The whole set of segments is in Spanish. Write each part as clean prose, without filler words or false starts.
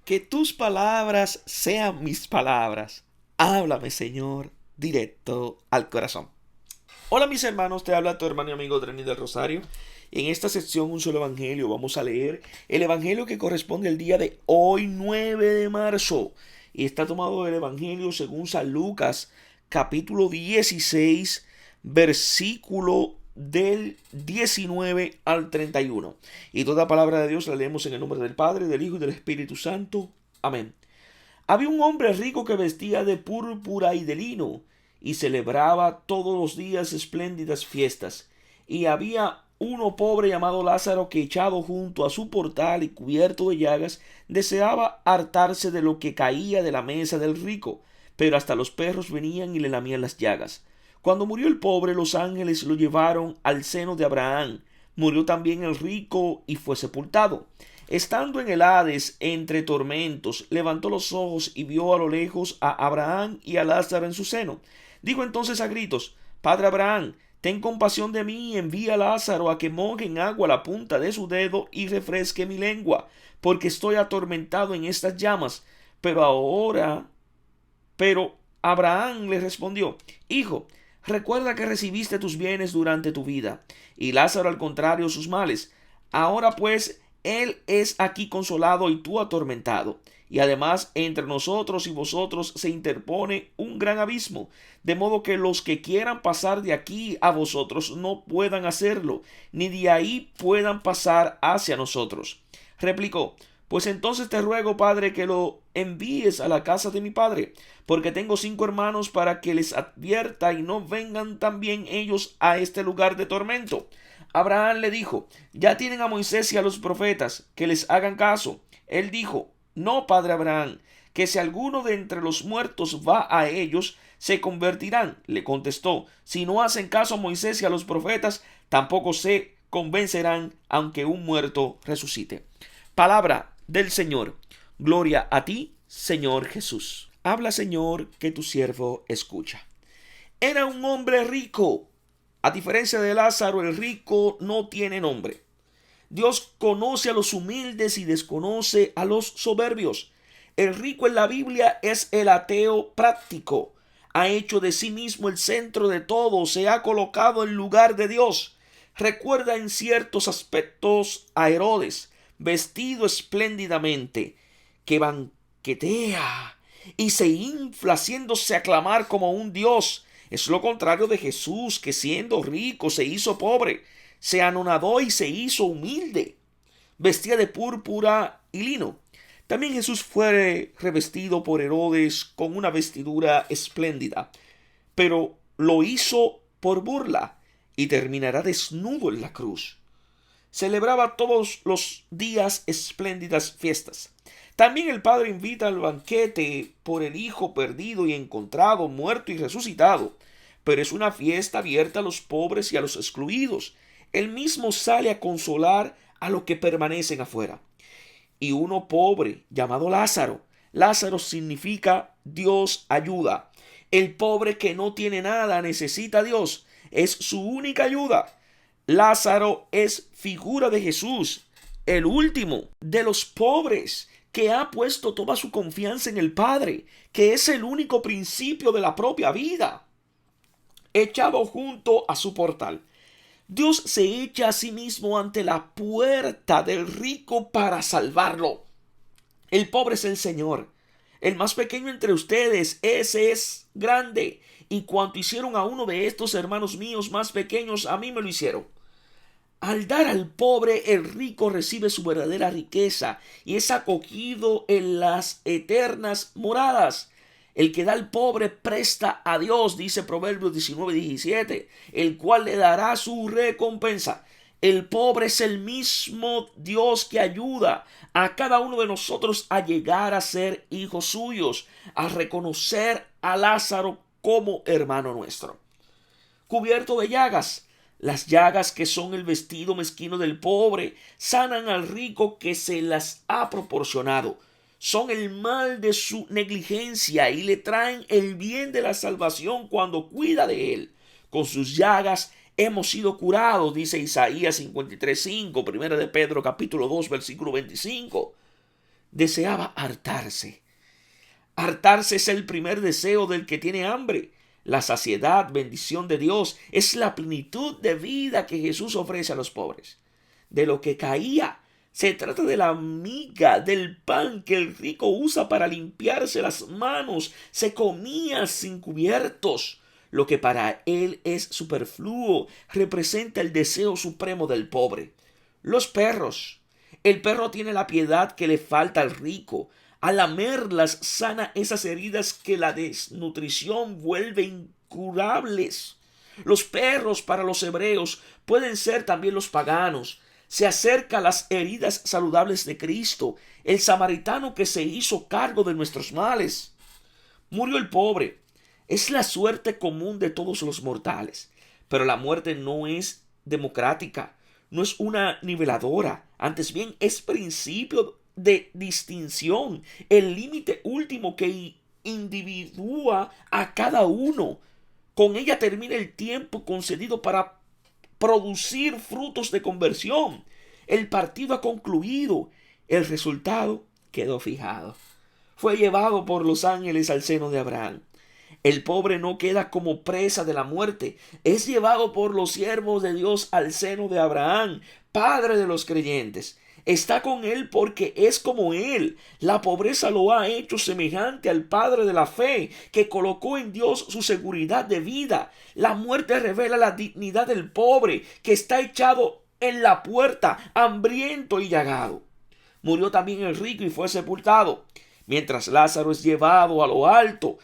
Que tus palabras sean mis palabras. Háblame, Señor, directo al corazón. Hola mis hermanos, te habla tu hermano y amigo Dreni del Rosario. En esta sección Un Solo Evangelio vamos a leer el Evangelio que corresponde al día de hoy, 9 de marzo. Y está tomado del Evangelio según San Lucas, capítulo 16, versículo del 19 al 31. Y toda palabra de Dios la leemos en el nombre del Padre, del Hijo y del Espíritu Santo. Amén. Había un hombre rico que vestía de púrpura y de lino y celebraba todos los días espléndidas fiestas. Y había uno pobre llamado Lázaro que, echado junto a su portal y cubierto de llagas, deseaba hartarse de lo que caía de la mesa del rico, pero hasta los perros venían y le lamían las llagas. Cuando murió el pobre, los ángeles lo llevaron al seno de Abraham. Murió también el rico y fue sepultado. Estando en el Hades entre tormentos, levantó los ojos y vio a lo lejos a Abraham y a Lázaro en su seno. Dijo entonces a gritos: Padre Abraham, ten compasión de mí y envía a Lázaro a que moje en agua la punta de su dedo y refresque mi lengua, porque estoy atormentado en estas llamas. Pero Abraham le respondió: Hijo, recuerda que recibiste tus bienes durante tu vida, y Lázaro al contrario sus males. Ahora pues él es aquí consolado y tú atormentado. Y además entre nosotros y vosotros se interpone un gran abismo, de modo que los que quieran pasar de aquí a vosotros no puedan hacerlo, ni de ahí puedan pasar hacia nosotros. Replicó: Pues entonces te ruego, padre, que lo envíes a la casa de mi padre, porque tengo 5 hermanos, para que les advierta y no vengan también ellos a este lugar de tormento. Abraham le dijo: Ya tienen a Moisés y a los profetas, que les hagan caso. Él dijo: No, padre Abraham, que si alguno de entre los muertos va a ellos, se convertirán. Le contestó: Si no hacen caso a Moisés y a los profetas, tampoco se convencerán, aunque un muerto resucite. Palabra del Señor. Gloria a ti, Señor Jesús. Habla, Señor, que tu siervo escucha. Era un hombre rico. A diferencia de Lázaro, el rico no tiene nombre. Dios conoce a los humildes y desconoce a los soberbios. El rico en la Biblia es el ateo práctico. Ha hecho de sí mismo el centro de todo, se ha colocado en lugar de Dios. Recuerda en ciertos aspectos a Herodes, vestido espléndidamente, que banquetea y se infla haciéndose aclamar como un dios. Es lo contrario de Jesús, que siendo rico se hizo pobre, se anonadó y se hizo humilde. Vestía de púrpura y lino. También Jesús fue revestido por Herodes con una vestidura espléndida, pero lo hizo por burla y terminará desnudo en la cruz. Celebraba todos los días espléndidas fiestas. También el Padre invita al banquete por el Hijo perdido y encontrado, muerto y resucitado. Pero es una fiesta abierta a los pobres y a los excluidos. Él mismo sale a consolar a los que permanecen afuera. Y uno pobre, llamado Lázaro. Lázaro significa Dios ayuda. El pobre que no tiene nada necesita a Dios. Es su única ayuda. Lázaro es figura de Jesús, el último de los pobres, que ha puesto toda su confianza en el Padre, que es el único principio de la propia vida, echado junto a su portal. Dios se echa a sí mismo ante la puerta del rico para salvarlo. El pobre es el Señor. El más pequeño entre ustedes, ese es grande. Y cuanto hicieron a uno de estos hermanos míos más pequeños, a mí me lo hicieron. Al dar al pobre, el rico recibe su verdadera riqueza y es acogido en las eternas moradas. El que da al pobre presta a Dios, dice Proverbios 19:17, el cual le dará su recompensa. El pobre es el mismo Dios que ayuda a cada uno de nosotros a llegar a ser hijos suyos, a reconocer a Lázaro como hermano nuestro. Cubierto de llagas. Las llagas, que son el vestido mezquino del pobre, sanan al rico que se las ha proporcionado. Son el mal de su negligencia y le traen el bien de la salvación cuando cuida de él. Con sus llagas hemos sido curados, dice Isaías 53:5, primera de Pedro capítulo 2 versículo 25. deseaba hartarse. Hartarse es el primer deseo del que tiene hambre. La saciedad, bendición de Dios, es la plenitud de vida que Jesús ofrece a los pobres. De lo que caía, se trata de la miga del pan que el rico usa para limpiarse las manos. Se comía sin cubiertos. Lo que para él es superfluo representa el deseo supremo del pobre. Los perros. El perro tiene la piedad que le falta al rico. Al lamerlas sana esas heridas que la desnutrición vuelve incurables. Los perros para los hebreos pueden ser también los paganos. Se acerca a las heridas saludables de Cristo, el samaritano que se hizo cargo de nuestros males. Murió el pobre. Es la suerte común de todos los mortales. Pero la muerte no es democrática, no es una niveladora. Antes bien, es principio de distinción, el límite último que individúa a cada uno. Con ella termina el tiempo concedido para producir frutos de conversión. El partido ha concluido, el resultado quedó fijado. Fue llevado por los ángeles al seno de Abraham. El pobre no queda como presa de la muerte, es llevado por los siervos de Dios al seno de Abraham, padre de los creyentes. Está con él porque es como él. La pobreza lo ha hecho semejante al padre de la fe, que colocó en Dios su seguridad de vida. La muerte revela la dignidad del pobre, que está echado en la puerta, hambriento y llagado. Murió también el rico y fue sepultado, mientras Lázaro es llevado a lo alto.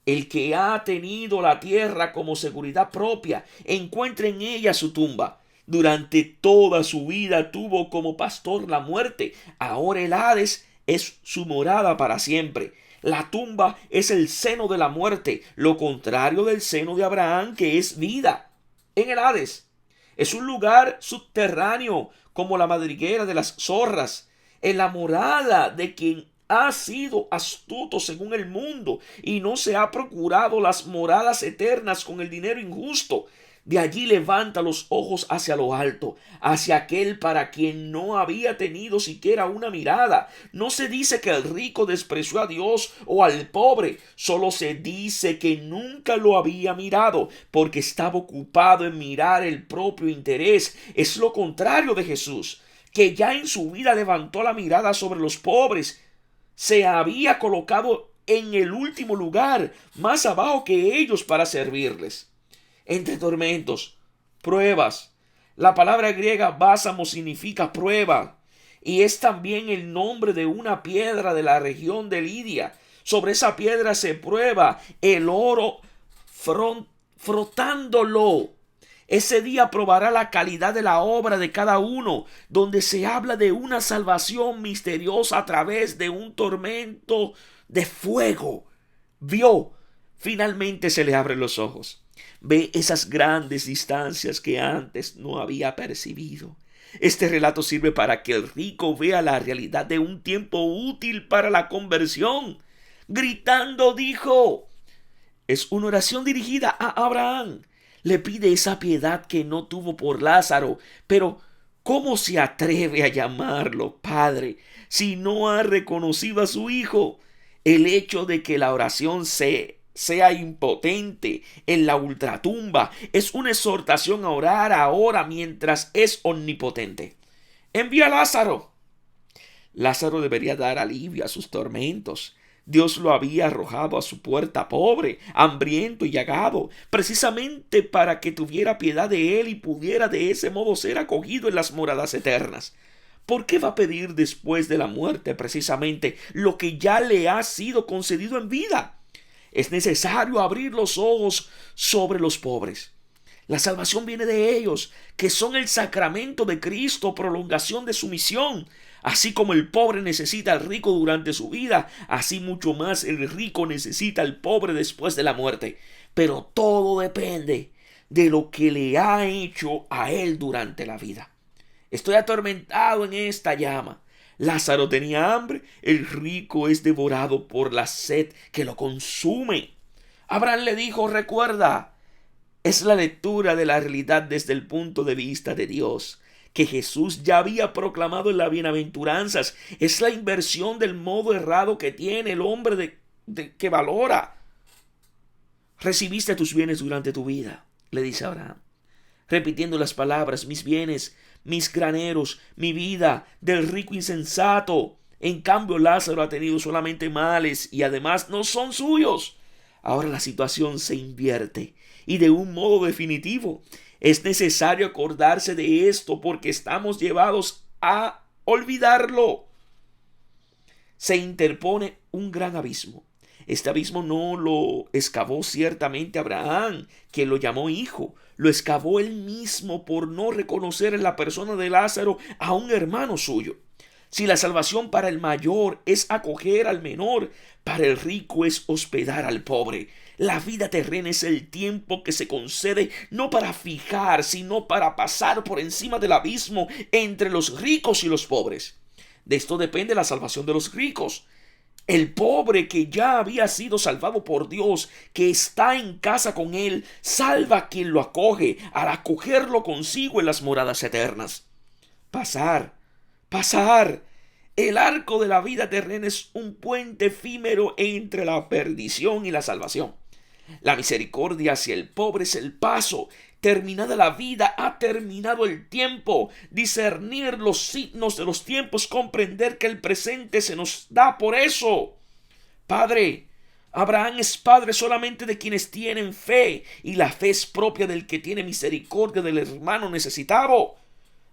El que ha tenido la tierra como seguridad propia encuentra en ella su tumba. Durante toda su vida tuvo como pastor la muerte. Ahora el Hades es su morada para siempre. La tumba es el seno de la muerte, lo contrario del seno de Abraham, que es vida. En el Hades es un lugar subterráneo, como la madriguera de las zorras, en la morada de quien ha sido astuto según el mundo y no se ha procurado las moradas eternas con el dinero injusto. De allí levanta los ojos hacia lo alto, hacia aquel para quien no había tenido siquiera una mirada. No se dice que el rico despreció a Dios o al pobre, solo se dice que nunca lo había mirado, porque estaba ocupado en mirar el propio interés. Es lo contrario de Jesús, que ya en su vida levantó la mirada sobre los pobres. Se había colocado en el último lugar, más abajo que ellos, para servirles. Entre tormentos, pruebas. La palabra griega bálsamo significa prueba y es también el nombre de una piedra de la región de Lidia. Sobre esa piedra se prueba el oro frotándolo. Ese día probará la calidad de la obra de cada uno, donde se habla de una salvación misteriosa a través de un tormento de fuego. Vio, finalmente se le abren los ojos. Ve esas grandes distancias que antes no había percibido. Este relato sirve para que el rico vea la realidad de un tiempo útil para la conversión. Gritando dijo, es una oración dirigida a Abraham. Le pide esa piedad que no tuvo por Lázaro, pero ¿cómo se atreve a llamarlo padre si no ha reconocido a su hijo? El hecho de que la oración sea impotente en la ultratumba es una exhortación a orar ahora mientras es omnipotente. Envía a Lázaro. Lázaro debería dar alivio a sus tormentos. Dios lo había arrojado a su puerta pobre, hambriento y llagado, precisamente para que tuviera piedad de él y pudiera de ese modo ser acogido en las moradas eternas. ¿Por qué va a pedir después de la muerte precisamente lo que ya le ha sido concedido en vida? Es necesario abrir los ojos sobre los pobres. La salvación viene de ellos, que son el sacramento de Cristo, prolongación de su misión. Así como el pobre necesita al rico durante su vida, así mucho más el rico necesita al pobre después de la muerte. Pero todo depende de lo que le ha hecho a él durante la vida. Estoy atormentado en esta llama. Lázaro tenía hambre, el rico es devorado por la sed que lo consume. Abraham le dijo, recuerda, es la lectura de la realidad desde el punto de vista de Dios, que Jesús ya había proclamado en las bienaventuranzas. Es la inversión del modo errado que tiene el hombre que valora. Recibiste tus bienes durante tu vida, le dice Abraham, repitiendo las palabras: mis bienes, mis graneros, mi vida, del rico insensato. En cambio, Lázaro ha tenido solamente males y además no son suyos. Ahora la situación se invierte y de un modo definitivo. Es necesario acordarse de esto porque estamos llevados a olvidarlo. Se interpone un gran abismo. Este abismo no lo excavó ciertamente Abraham, quien lo llamó hijo. Lo excavó él mismo por no reconocer en la persona de Lázaro a un hermano suyo. Si la salvación para el mayor es acoger al menor, para el rico es hospedar al pobre. La vida terrena es el tiempo que se concede no para fijar, sino para pasar por encima del abismo entre los ricos y los pobres. De esto depende la salvación de los ricos. El pobre que ya había sido salvado por Dios, que está en casa con Él, salva a quien lo acoge al acogerlo consigo en las moradas eternas. Pasar. El arco de la vida terrena es un puente efímero entre la perdición y la salvación. La misericordia hacia el pobre es el paso. Terminada la vida, ha terminado el tiempo. Discernir los signos de los tiempos, comprender que el presente se nos da por eso. Padre, Abraham es padre solamente de quienes tienen fe, y la fe es propia del que tiene misericordia del hermano necesitado.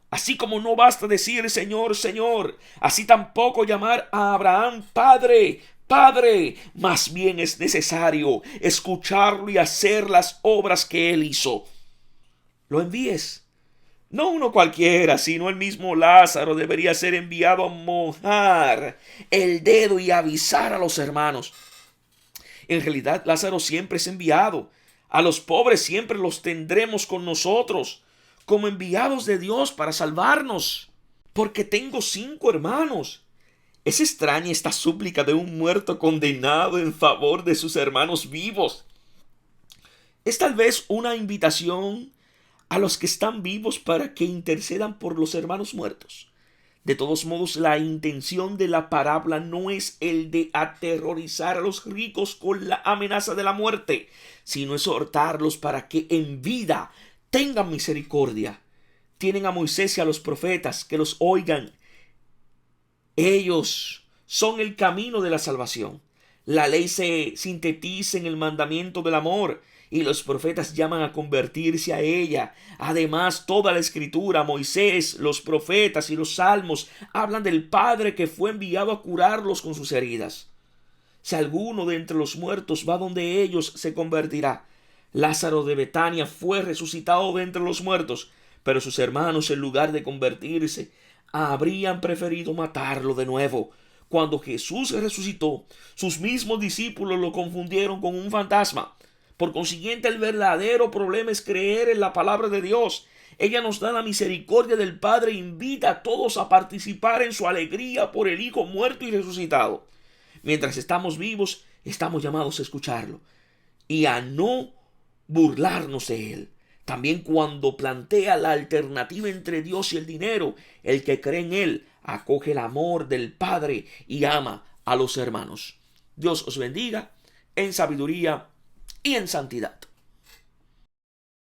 Así como no basta decir Señor, Señor, así tampoco llamar a Abraham Padre, Padre. Más bien es necesario escucharlo y hacer las obras que él hizo. Lo envíes. No uno cualquiera, sino el mismo Lázaro debería ser enviado a mojar el dedo y avisar a los hermanos. En realidad, Lázaro siempre es enviado. A los pobres siempre los tendremos con nosotros, como enviados de Dios para salvarnos. Porque tengo 5 hermanos. Es extraña esta súplica de un muerto condenado en favor de sus hermanos vivos. Es tal vez una invitación a los que están vivos para que intercedan por los hermanos muertos. De todos modos, la intención de la parábola no es el de aterrorizar a los ricos con la amenaza de la muerte, sino exhortarlos para que en vida tengan misericordia. Tienen a Moisés y a los profetas, que los oigan. Ellos son el camino de la salvación. La ley se sintetiza en el mandamiento del amor, y los profetas llaman a convertirse a ella. Además, toda la escritura, Moisés, los profetas y los salmos hablan del Padre que fue enviado a curarlos con sus heridas. Si alguno de entre los muertos va donde ellos, se convertirá. Lázaro de Betania fue resucitado de entre los muertos, pero sus hermanos, en lugar de convertirse, habrían preferido matarlo de nuevo. Cuando Jesús resucitó, sus mismos discípulos lo confundieron con un fantasma. Por consiguiente, el verdadero problema es creer en la palabra de Dios. Ella nos da la misericordia del Padre e invita a todos a participar en su alegría por el Hijo muerto y resucitado. Mientras estamos vivos, estamos llamados a escucharlo y a no burlarnos de él. También cuando plantea la alternativa entre Dios y el dinero, el que cree en él acoge el amor del Padre y ama a los hermanos. Dios os bendiga en sabiduría y en santidad.